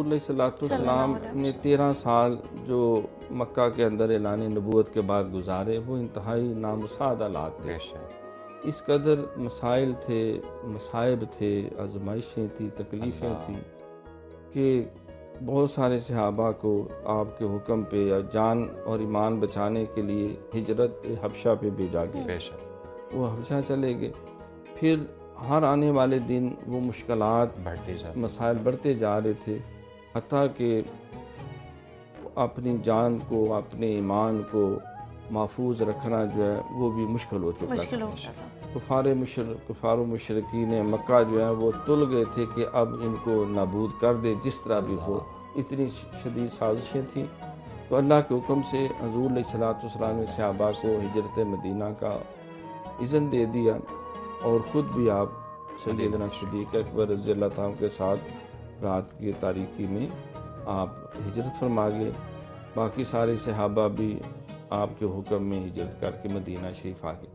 حضور علیہ السلام نے 13 سال جو مکہ کے اندر اعلان نبوت کے بعد گزارے وہ انتہائی نامساعد حالات تھے. اس قدر مسائل تھے، مصائب تھے، آزمائشیں تھیں، تکلیفیں تھیں کہ بہت سارے صحابہ کو آپ کے حکم پہ یا جان اور ایمان بچانے کے لیے ہجرت حبشہ پہ بھیجا گیا. وہ حبشہ چلے گئے. پھر ہر آنے والے دن وہ مشکلات مسائل بڑھتے جا رہے تھے، حتیٰ کہ اپنی جان کو، اپنے ایمان کو محفوظ رکھنا جو ہے وہ بھی مشکل ہو چکا تھا. کفار و مشرکین مکہ جو ہے وہ تل گئے تھے کہ اب ان کو نابود کر دے جس طرح بھی ہو. اتنی شدید سازشیں تھیں. تو اللہ کے حکم سے حضور علیہ السلام نے صحابہ کو ہجرت مدینہ کا اذن دے دیا، اور خود بھی آپ سیدنا صدیق اکبر رضی اللہ تعالیٰ کے ساتھ رات کی تاریکی میں آپ ہجرت فرما گئے. باقی سارے صحابہ بھی آپ کے حکم میں ہجرت کر کے مدینہ شریف آ گئے.